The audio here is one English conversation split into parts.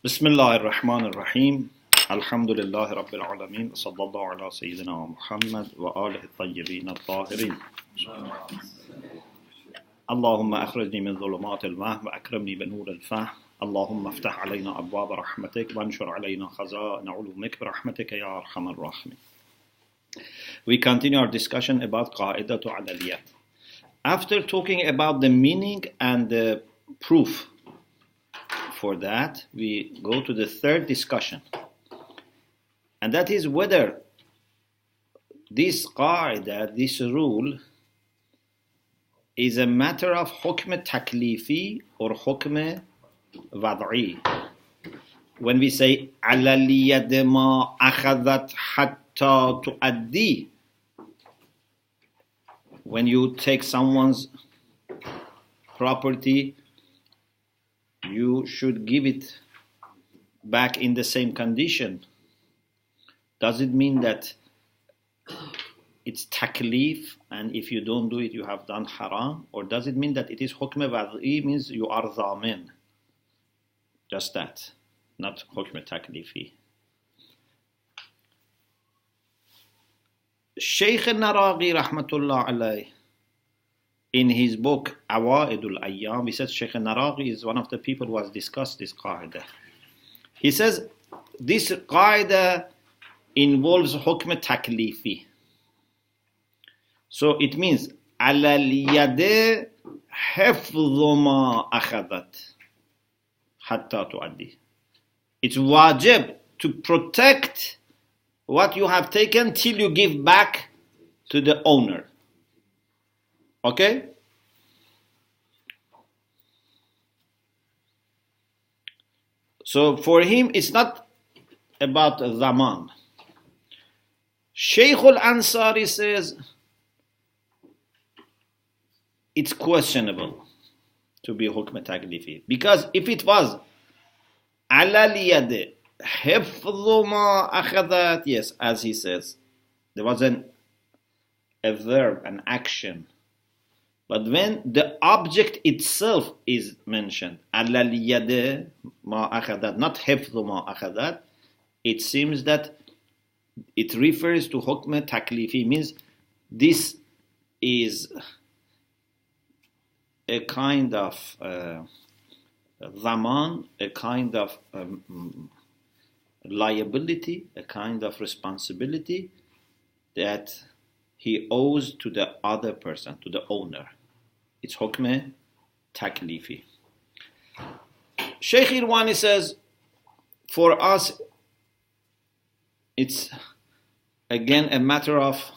بسم الله الرحمن الرحيم الحمد لله رب العالمين وصلى الله على سيدنا محمد وآله الطيبين الطاهرين اللهم أخرجني من ظلمات الوهم وأكرمني بنور الفهم اللهم افتح علينا أبواب رحمتك وانشر علينا خزائن علومك برحمتك يا أرحم الراحمين. We continue our discussion about قاعدة على الید. After talking about the meaning and the proof for that, we go to the third discussion, and that is whether this qaida, this rule, is a matter of hukm taklifi or hukm wad'i. When we say ala liyad ma akhadat hatta tuaddi, when you take someone's property, you should give it back in the same condition. Does it mean that it's taklif, and if you don't do it, you have done haram? Or does it mean that it is hukm wad'i, means you are dhamin? Just that, not hukm taklifi. Sheikh Naraghi rahmatullah alayh, in his book al-Qawa'id al-Ayyam, he says Sheikh Naraghi is one of the people who has discussed this qaida. He says this qaida involves hukm taklifi. So it means ala liyade hifdhu ma akhadat hatta tuaddi. It's wajib to protect what you have taken till you give back to the owner. Okay? So for him, it's not about zaman. Shaykh al-Ansari says it's questionable to be hukm taklifi, because if it was ala liyad hifdhu ma akhadat, yes, as he says, there was a verb, an action. But when the object itself is mentioned, ala liyad ma akhadat, not hifdhu ma akhadat, it seems that it refers to hukm taklifi, means this is a kind of zaman, a kind of liability, a kind of responsibility that he owes to the other person, to the owner. It's hukm taklifi. Shaykh Irwani says, for us, it's again a matter of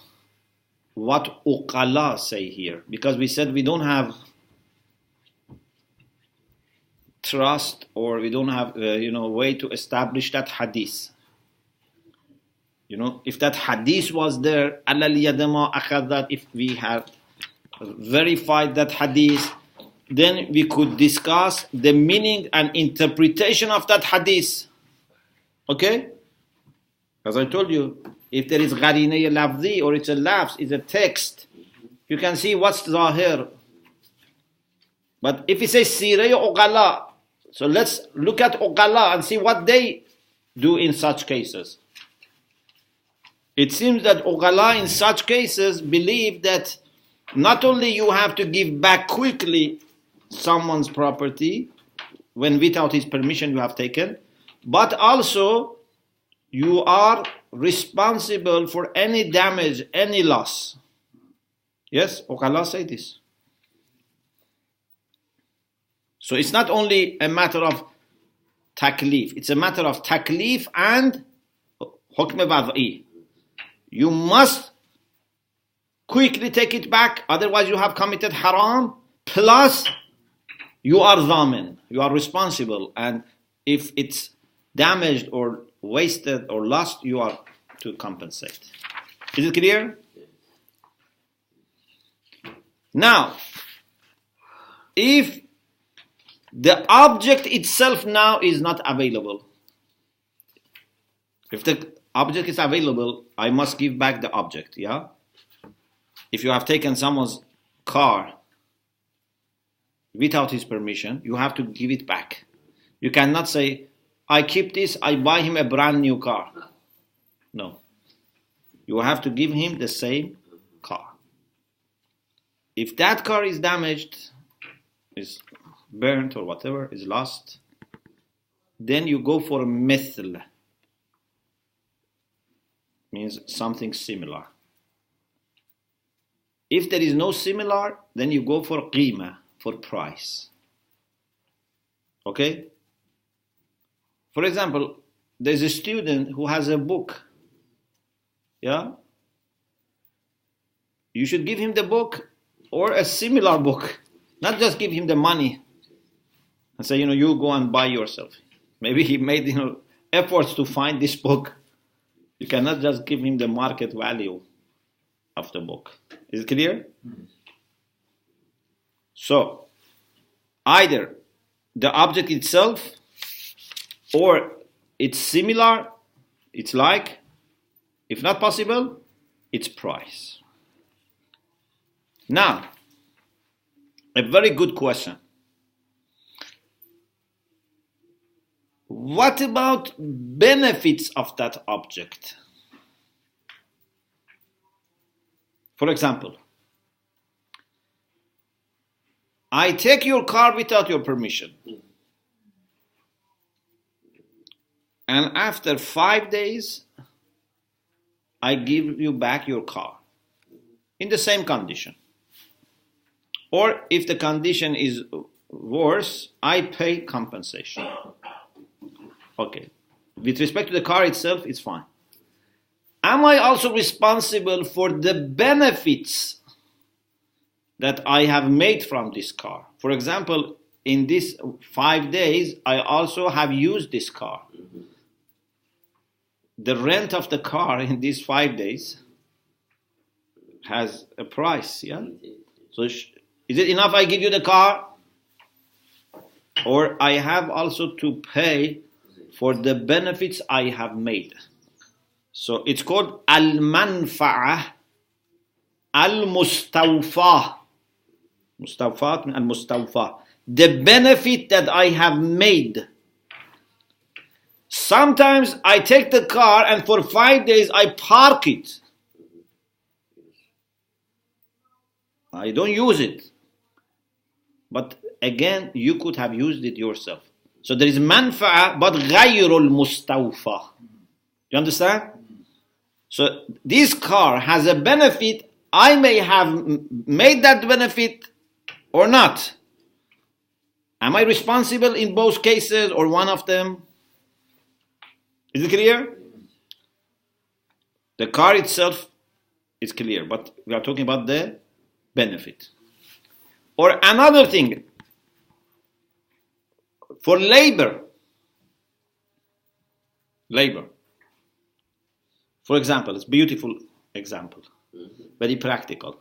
what uqala say here, because we said we don't have trust, or we don't have way to establish that hadith. If that hadith was there, ala liyad ma akhadat, if we have verified that hadith, then we could discuss the meaning and interpretation of that hadith. Okay? As I told you, if there is gharinah lafzi, or it's a lafz, it's a text, you can see what's zahir. But if it says sirah uqala, so let's look at uqala and see what they do in such cases. It seems that uqala in such cases believe that not only you have to give back quickly someone's property when without his permission you have taken, but also you are responsible for any damage, any loss. Yes, uqala say this. So it's not only a matter of taklif, it's a matter of taklif and hukm wad'i. You must quickly take it back, otherwise you have committed haram, plus you are dhamin, you are responsible, and if it's damaged or wasted or lost, you are to compensate. Is it clear? Now, if the object itself now is not available, if the object is available, I must give back the object, yeah? If you have taken someone's car without his permission, you have to give it back. You cannot say, I keep this, I buy him a brand new car. No. You have to give him the same car. If that car is damaged, is burnt or whatever, is lost, then you go for mithl. Means something similar. If there is no similar, then you go for qima, for price. Okay? For example, there's a student who has a book. Yeah? You should give him the book or a similar book. Not just give him the money and say, you go and buy yourself. Maybe he made, efforts to find this book. You cannot just give him the market value of the book. Is it clear? Mm-hmm. So, either the object itself or it's similar, it's like, if not possible, it's price. Now, a very good question. What about benefits of that object? For example, I take your car without your permission. And after 5 days, I give you back your car in the same condition. Or if the condition is worse, I pay compensation. Okay. With respect to the car itself, it's fine. Am I also responsible for the benefits that I have made from this car? For example, in these 5 days, I also have used this car. The rent of the car in these 5 days has a price, yeah? So is it enough I give you the car? Or I have also to pay for the benefits I have made. So it's called al-manfa'ah al-mustawfa. Mustawfat min al-mustawfa. The benefit that I have made. Sometimes I take the car and for 5 days I park it. I don't use it. But again, you could have used it yourself. So there is manfa'a, but ghayrul mustawfa. You understand? So this car has a benefit. I may have made that benefit or not. Am I responsible in both cases or one of them? Is it clear? The car itself is clear, but we are talking about the benefit. Or another thing, for labor. For example, it's a beautiful example, very practical.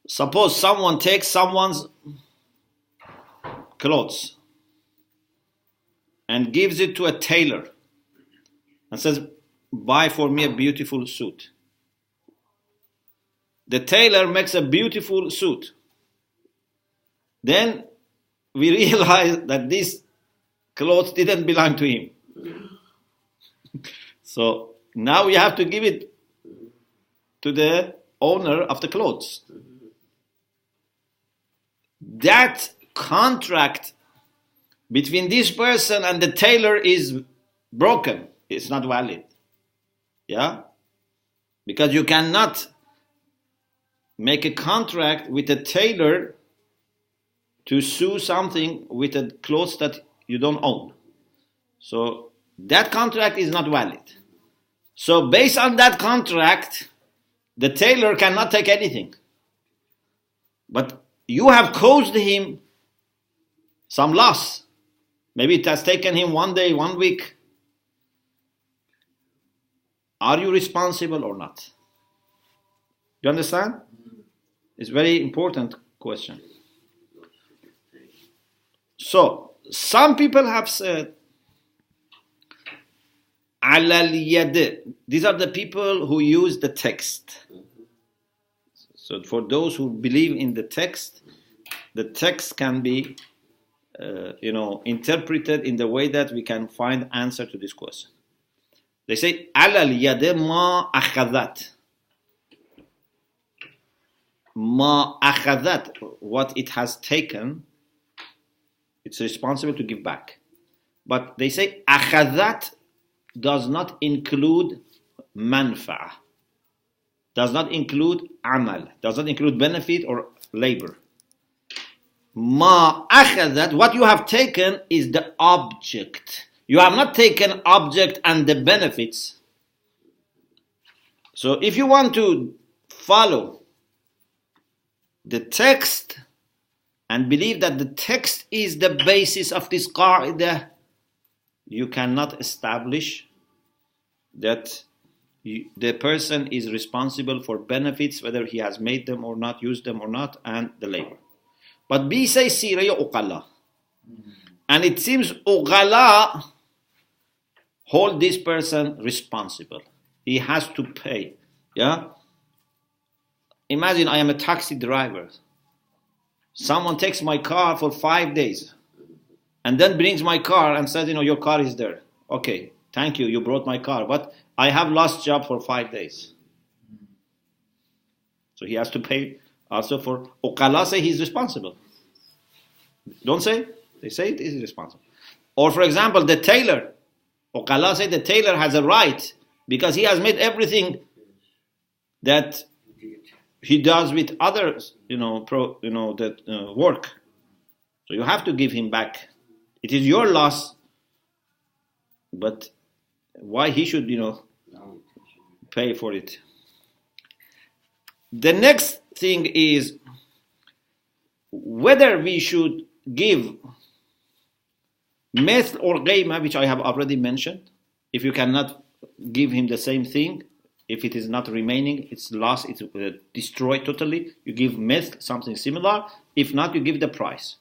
Suppose someone takes someone's clothes and gives it to a tailor and says, buy for me a beautiful suit. The tailor makes a beautiful suit. Then we realize that these clothes didn't belong to him. So now we have to give it to the owner of the clothes. That contract between this person and the tailor is broken. It's not valid. Yeah? Because you cannot make a contract with a tailor to sew something with a clothes that you don't own. So that contract is not valid. So based on that contract, the tailor cannot take anything. But you have caused him some loss. Maybe it has taken him 1 day, 1 week. Are you responsible or not? You understand? It's a very important question. So, some people have said, al-Yad. These are the people who use the text. So for those who believe in the text can be interpreted in the way that we can find answer to this question. They say, على اليد ما أخذت. ما أخذت, what it has taken, it's responsible to give back. But they say أخذت does not include manfa'a, does not include amal, does not include benefit or labor. Ma akhadat, what you have taken is the object. You have not taken object and the benefits. So if you want to follow the text and believe that the text is the basis of this qa'idah, you cannot establish that the person is responsible for benefits, whether he has made them or not, used them or not, and the labor. But B says siraya uqala. And it seems uqala hold this person responsible. He has to pay. Yeah? Imagine I am a taxi driver. Someone takes my car for 5 days and then brings my car and says, your car is there. Okay, thank you, you brought my car, but I have lost job for 5 days. So he has to pay also for uqala. Say he's responsible. Don't say? They say it is responsible. Or for example, the tailor. Uqala say the tailor has a right because he has made everything that he does with others, work. So you have to give him back. It is your loss, but why he should, pay for it? The next thing is whether we should give meth or ghayma, which I have already mentioned. If you cannot give him the same thing, if it is not remaining, it's lost, it's destroyed totally, you give meth, something similar. If not, you give the price.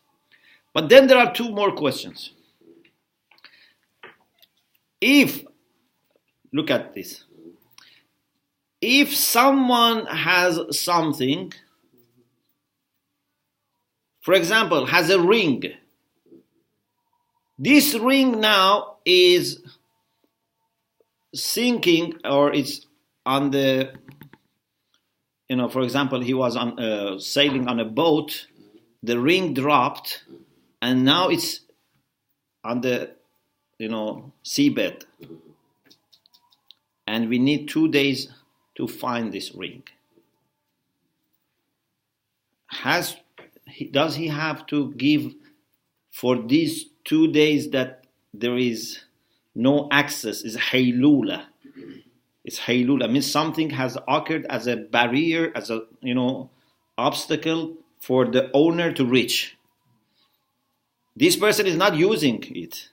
But then there are two more questions. Look at this. If someone has something, for example, has a ring, this ring now is sinking, or it's on the, for example, he was on sailing on a boat, the ring dropped, and now it's on the, seabed, and we need 2 days to find this ring. Does he have to give for these 2 days that there is no access? Is haylula. It's haylula, means something has occurred as a barrier, as a obstacle for the owner to reach. This person is not using it.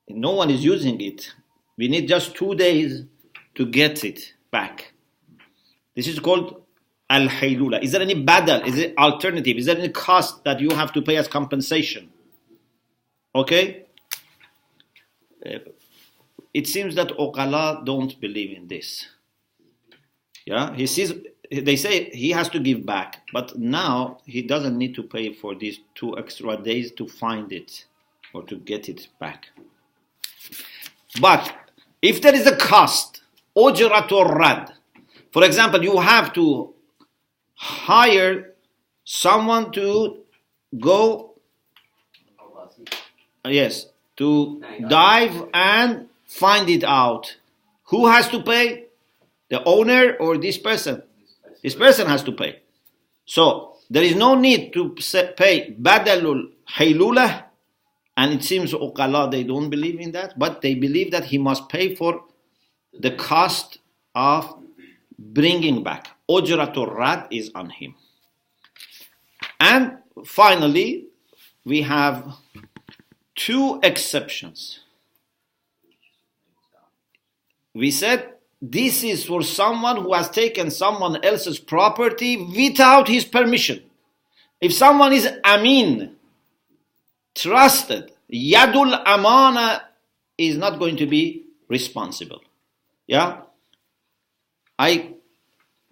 No one is using it. We need just 2 days to get it back. This is called al-haylula. Is there any badal? Is there alternative? Is there any cost that you have to pay as compensation? Okay? It seems that uqala don't believe in this. Yeah, they say he has to give back, but now he doesn't need to pay for these 2 extra days to find it or to get it back. But if there is a cost, ujratul rad, for example, you have to hire someone to go, to dive and find it out. Who has to pay? The owner or this person? This person has to pay. So there is no need to pay badalul haylula, and it seems uqala, they don't believe in that, but they believe that he must pay for the cost of bringing back. Ujratul rad is on him. And finally, we have 2 exceptions. We said this is for someone who has taken someone else's property without his permission. If someone is amin, trusted, yadul amana is not going to be responsible. Yeah? I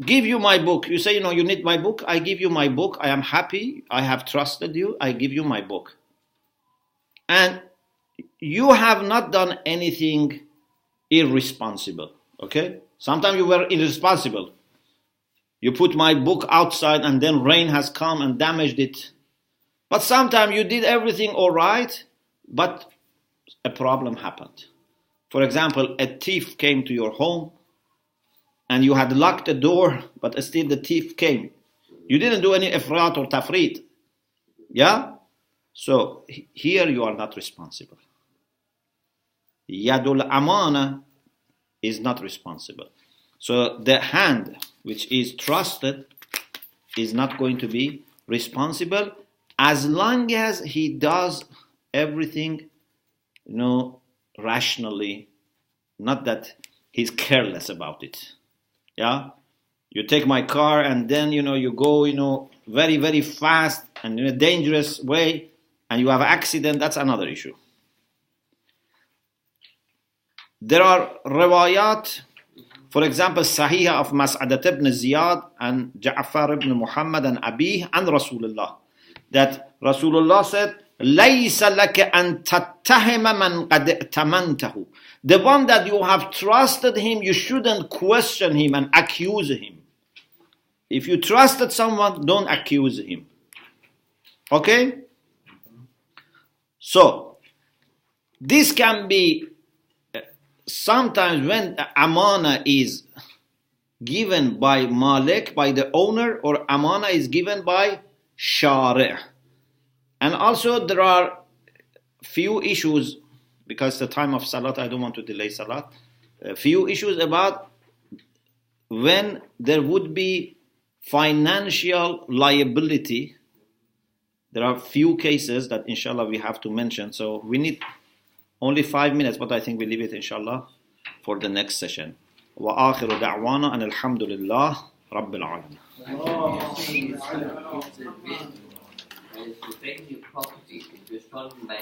give you my book. You say, you need my book. I give you my book. I am happy. I have trusted you. I give you my book. and you have not done anything irresponsible. Okay? Sometimes you were irresponsible. You put my book outside and then rain has come and damaged it. But sometimes you did everything all right, but a problem happened. For example, a thief came to your home and you had locked the door, but still the thief came. You didn't do any ifrat or tafrit. Yeah? So here you are not responsible. Yadul amana is not responsible. So the hand which is trusted is not going to be responsible as long as he does everything, rationally, not that he's careless about it. Yeah? You take my car and then, you go, very, very fast and in a dangerous way and you have an accident, that's another issue. There are riwayat, for example, Sahih of Mas'adat ibn Ziyad and Ja'far ibn Muhammad and Abih and Rasulullah, that Rasulullah said, لَيْسَ لَكَ أَن تَتَّهِمَ مَنْ قَدْ ائْتَمَنْتَهُ. The one that you have trusted him, you shouldn't question him and accuse him. If you trusted someone, don't accuse him. Okay? So, this can be sometimes when amana is given by malik, by the owner, or amana is given by shari'. And also there are few issues, because the time of salat, I don't want to delay salat, a few issues about when there would be financial liability. There are few cases that inshallah we have to mention, so we need only 5 minutes, but I think we leave it inshallah for the next session. Wa akhiru da'wana and alhamdulillah rabbil alamin. To take your property if you're struggling by